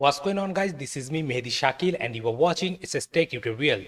What's going on, guys? This is me Mehdi Shakil and you are watching SSTec tutorial.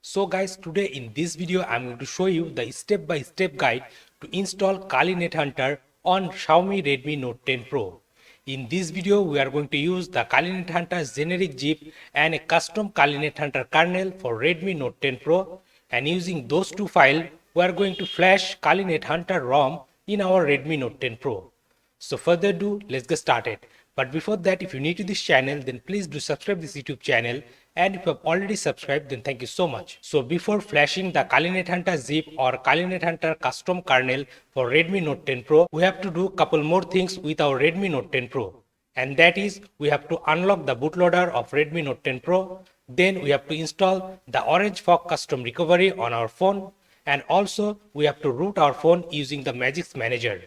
So guys, today in this video I'm going to show you the step-by-step guide to install Kali Nethunter on Xiaomi Redmi Note 10 Pro. In this video we are going to use the Kali Nethunter generic zip and a custom Kali Nethunter kernel for Redmi Note 10 Pro, and using those two files we are going to flash Kali Nethunter ROM in our Redmi Note 10 Pro. So further ado, let's get started. But before that, if you're new to this channel, then please do subscribe this YouTube channel, and if you have already subscribed, then thank you so much. So before flashing the Kali Nethunter zip or Kali Nethunter custom kernel for Redmi Note 10 Pro, we have to do couple more things with our Redmi Note 10 Pro. And that is, we have to unlock the bootloader of Redmi Note 10 Pro, then we have to install the orangefox custom recovery on our phone, and also we have to root our phone using the magisk manager.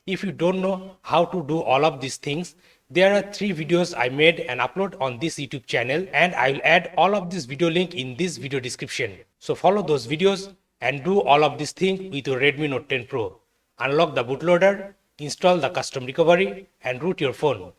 If you don't know how to do all of these things, there are 3 videos I made and upload on this YouTube channel, and I will add all of this video link in this video description. So follow those videos and do all of these things with your Redmi Note 10 Pro. Unlock the bootloader, install the custom recovery and root your phone.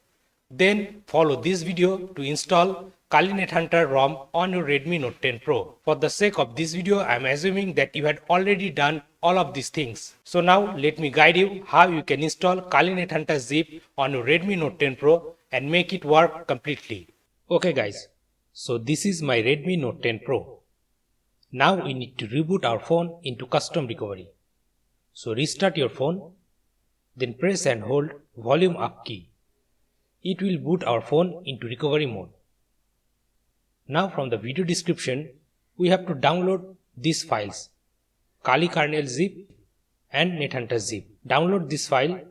Then follow this video to install Kali Nethunter ROM on your Redmi Note 10 Pro. For the sake of this video, I am assuming that you had already done all of these things. So now let me guide you how you can install Kali Nethunter zip on your Redmi Note 10 Pro and make it work completely. Okay guys, so this is my Redmi Note 10 Pro. Now we need to reboot our phone into custom recovery. So restart your phone, then press and hold volume up key. It will boot our phone into recovery mode. Now from the video description, we have to download these files, Kali kernel zip and Nethunter zip. Download this file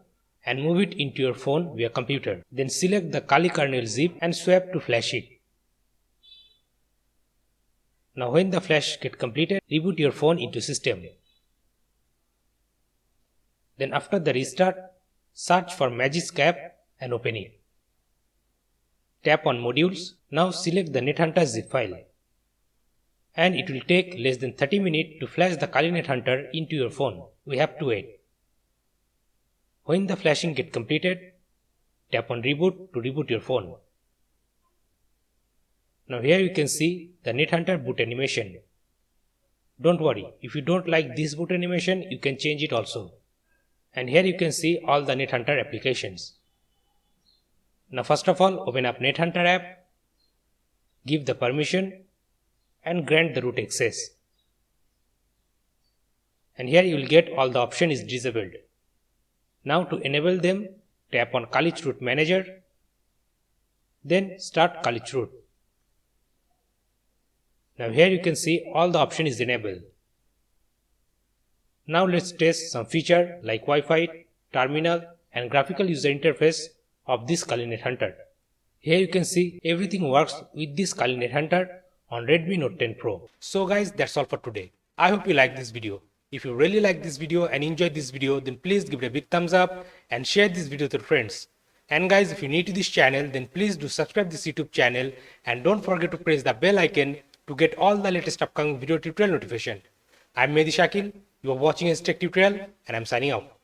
and move it into your phone via computer. Then select the Kali kernel zip and swap to flash it. Now when the flash gets completed, reboot your phone into system. Then after the restart, search for magisk app and open it. Tap on modules. Now select the Nethunter zip file. And it will take less than 30 minutes to flash the Kali Nethunter into your phone. We have to wait. When the flashing gets completed, tap on reboot to reboot your phone. Now here you can see the Nethunter boot animation. Don't worry, if you don't like this boot animation, you can change it also. And here you can see all the Nethunter applications. Now first of all, open up Nethunter app, give the permission and grant the root access. And here you will get all the option is disabled. Now to enable them, tap on Kali root manager, then start Kali root. Now here you can see all the option is enabled. Now let's test some feature like Wi-Fi, terminal and graphical user interface of this Kali Nethunter. Here you can see everything works with this Kali Nethunter on Redmi Note 10 Pro. So guys, that's all for today. I hope you like this video. If you really like this video and enjoyed this video, then please give it a big thumbs up and share this video with your friends. And guys, if you're new to this channel, then please do subscribe this YouTube channel and don't forget to press the bell icon to get all the latest upcoming video tutorial notification. I'm Mehdi Shakil, you are watching SSTec tutorial and I'm signing out.